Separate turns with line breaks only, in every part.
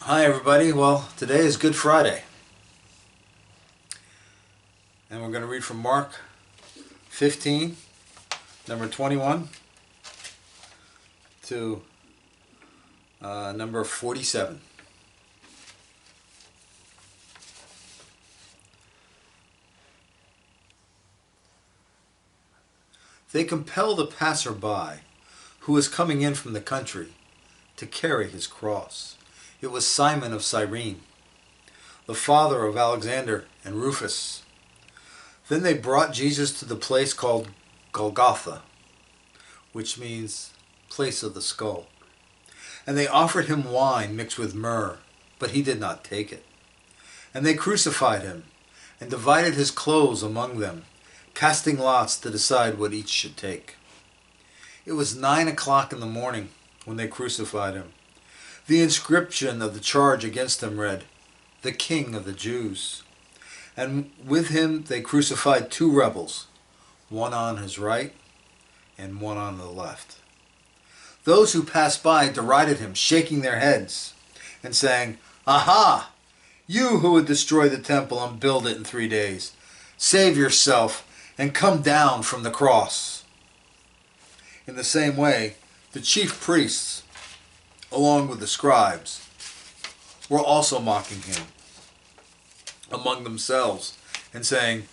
Hi everybody. Well, today is Good Friday. And we're going to read from Mark 15, number 21 to number 47. They compelled a passer-by who was coming in from the country to carry his cross. It was Simon of Cyrene, the father of Alexander and Rufus. Then they brought Jesus to the place called Golgotha, which means place of the skull. And they offered him wine mixed with myrrh, but he did not take it. And they crucified him, and divided his clothes among them, casting lots to decide what each should take. It was 9 o'clock in the morning when they crucified him. The inscription of the charge against him read, "The King of the Jews." And with him they crucified two rebels, one on his right and one on the left. Those who passed by derided him, shaking their heads and saying, "Aha! You who would destroy the temple and build it in 3 days, save yourself and come down from the cross." In the same way, the chief priests, along with the scribes, were also mocking him among themselves and saying,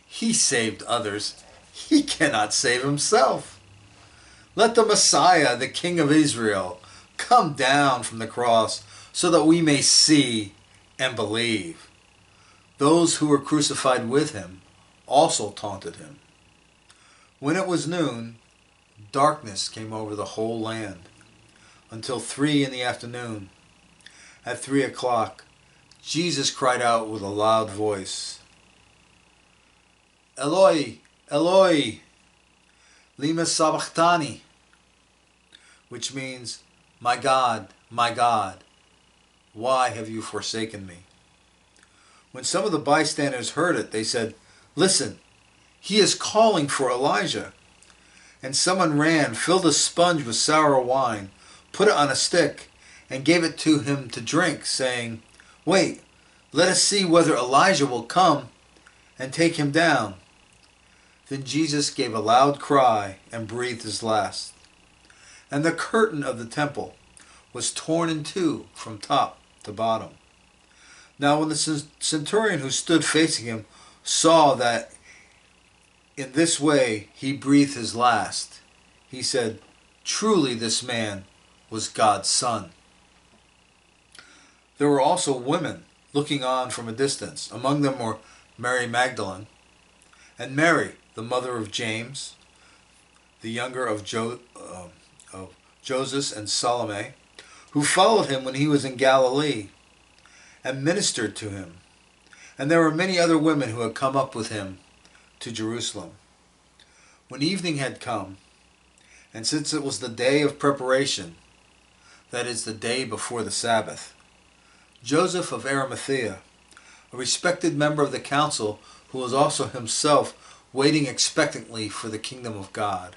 "He saved others. He cannot save himself. Let the Messiah, the King of Israel, come down from the cross so that we may see and believe." Those who were crucified with him also taunted him. When it was noon, darkness came over the whole land until 3 in the afternoon. At 3 o'clock, Jesus cried out with a loud voice, "Eloi, Eloi, lema sabachthani," which means, my God, why have you forsaken me?" When some of the bystanders heard it, they said, "Listen, he is calling for Elijah." And someone ran, filled a sponge with sour wine, put it on a stick, and gave it to him to drink, saying, "Wait, let us see whether Elijah will come and take him down." Then Jesus gave a loud cry and breathed his last. And the curtain of the temple was torn in two from top to bottom. Now when the centurion who stood facing him saw that in this way he breathed his last, he said, "Truly this man was God's son." There were also women looking on from a distance. Among them were Mary Magdalene, and Mary, the mother of James, the younger of Joseph and Salome, who followed him when he was in Galilee, and ministered to him. And there were many other women who had come up with him to Jerusalem. When evening had come, and since it was the day of preparation, that is, the day before the Sabbath, Joseph of Arimathea, a respected member of the council who was also himself waiting expectantly for the kingdom of God,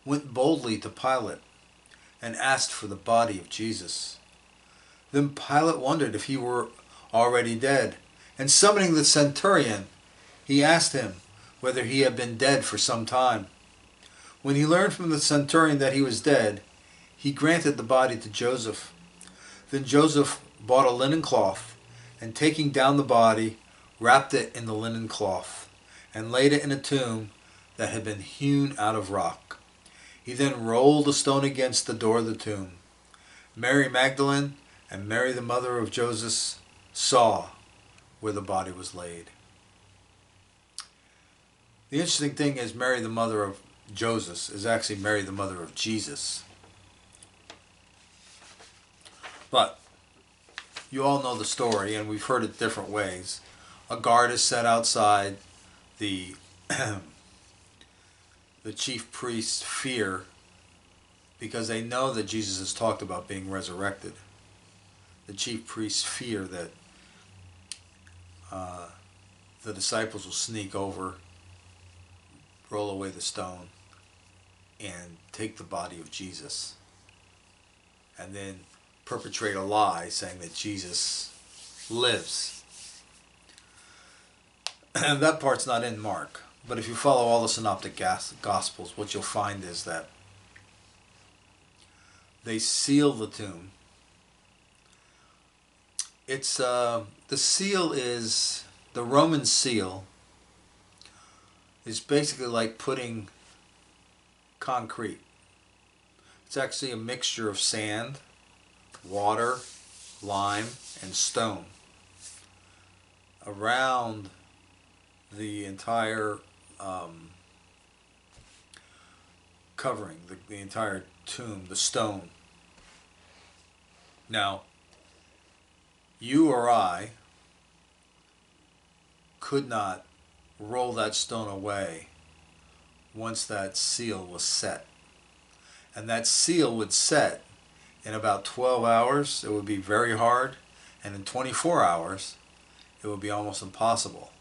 went boldly to Pilate and asked for the body of Jesus. Then Pilate wondered if he were already dead, and summoning the centurion, he asked him whether he had been dead for some time. When he learned from the centurion that he was dead, he granted the body to Joseph. Then Joseph bought a linen cloth, and taking down the body, wrapped it in the linen cloth, and laid it in a tomb that had been hewn out of rock. He then rolled a stone against the door of the tomb. Mary Magdalene and Mary the mother of Joseph saw where the body was laid. The interesting thing is Mary the mother of Joseph is actually Mary the mother of Jesus. But you all know the story, and we've heard it different ways. A guard is set outside. The chief priests fear because they know that Jesus has talked about being resurrected. The chief priests fear that the disciples will sneak over, roll away the stone, and take the body of Jesus. And then perpetrate a lie saying that Jesus lives. And that part's not in Mark. But if you follow all the synoptic gospels, what you'll find is that they seal the tomb. It's the seal is the Roman seal is basically like putting concrete. It's actually a mixture of sand, water, lime, and stone around the entire covering, the entire tomb, the stone. Now, you or I could not roll that stone away once that seal was set. And that seal would set in about 12 hours. It would be very hard. And in 24 hours, it would be almost impossible.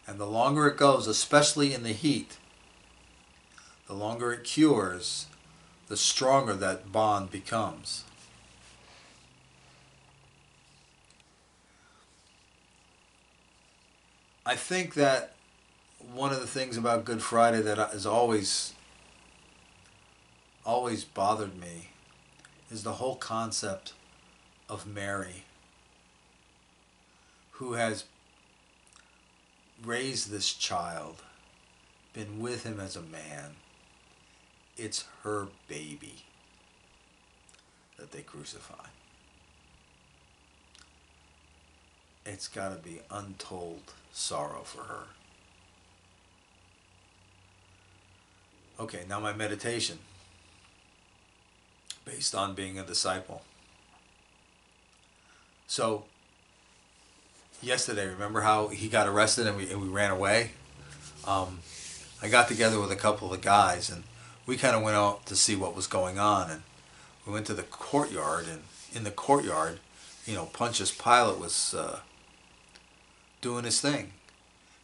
And the longer it goes, especially in the heat, the longer it cures, the stronger that bond becomes. I think that one of the things about Good Friday that has always bothered me is the whole concept of Mary, who has raised this child, been with him as a man. It's her baby that they crucify. It's got to be untold sorrow for her. Okay, now my meditation, based on being a disciple. So, yesterday, remember how he got arrested and we ran away? I got together with a couple of the guys and we kind of went out to see what was going on, and we went to the courtyard, and in the courtyard, Pontius Pilate was doing his thing.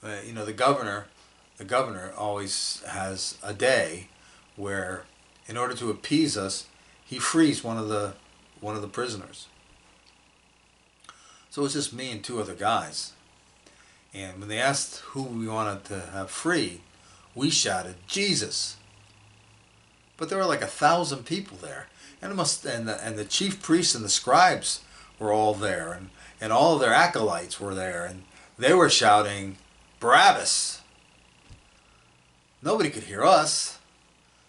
The governor always has a day where, in order to appease us, he frees one of the prisoners. So it was just me and two other guys. And when they asked who we wanted to have free, we shouted, Jesus. But there were like 1,000 people there. And the chief priests and the scribes were all there, and all of their acolytes were there, and they were shouting, Barabbas. Nobody could hear us.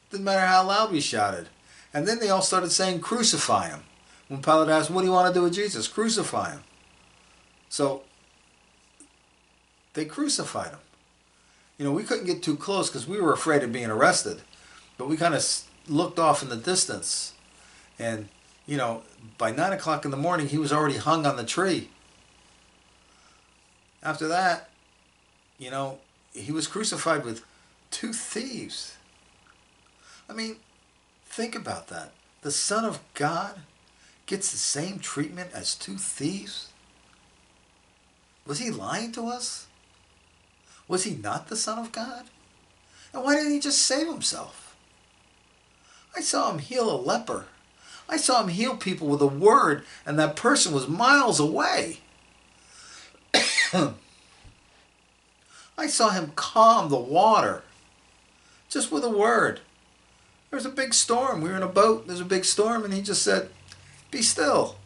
Didn't matter how loud we shouted. And then they all started saying, crucify him. When Pilate asked, what do you want to do with Jesus? Crucify him. So they crucified him. We couldn't get too close because we were afraid of being arrested. But we kind of looked off in the distance. And, by 9 o'clock in the morning, he was already hung on the tree. After that, he was crucified with 2 thieves. I mean, think about that. The Son of God gets the same treatment as 2 thieves? Was he lying to us? Was he not the Son of God? And why didn't he just save himself? I saw him heal a leper. I saw him heal people with a word, and that person was miles away. I saw him calm the water just with a word. There was a big storm. We were in a boat. There's a big storm, and he just said, be still.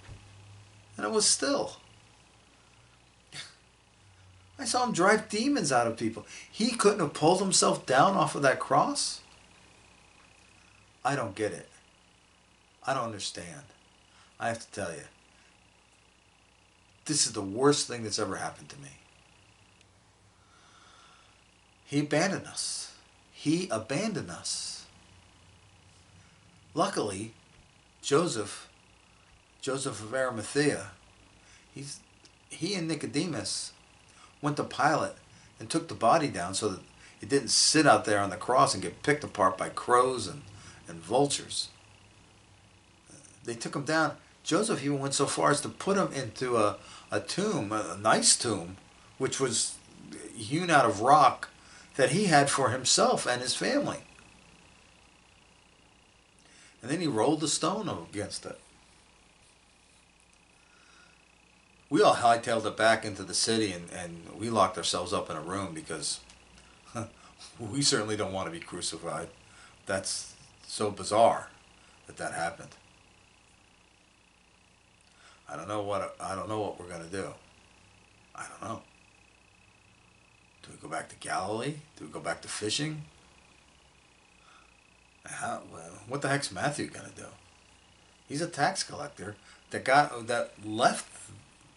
And it was still. I saw him drive demons out of people. He couldn't have pulled himself down off of that cross? I don't get it. I don't understand. I have to tell you, this is the worst thing that's ever happened to me. He abandoned us. He abandoned us. Luckily, Joseph of Arimathea, he and Nicodemus went to Pilate and took the body down so that it didn't sit out there on the cross and get picked apart by crows and vultures. They took him down. Joseph even went so far as to put him into a tomb, a nice tomb, which was hewn out of rock that he had for himself and his family. And then he rolled the stone against it. We all hightailed it back into the city, and we locked ourselves up in a room because we certainly don't want to be crucified. That's so bizarre that that happened. I don't know what we're gonna do. I don't know. Do we go back to Galilee? Do we go back to fishing? What the heck's Matthew gonna do? He's a tax collector that left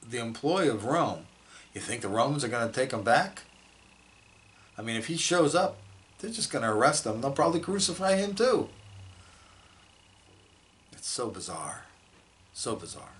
the employ of Rome. You think the Romans are gonna take him back? I mean, if he shows up, they're just gonna arrest him. They'll probably crucify him too. It's so bizarre. So bizarre.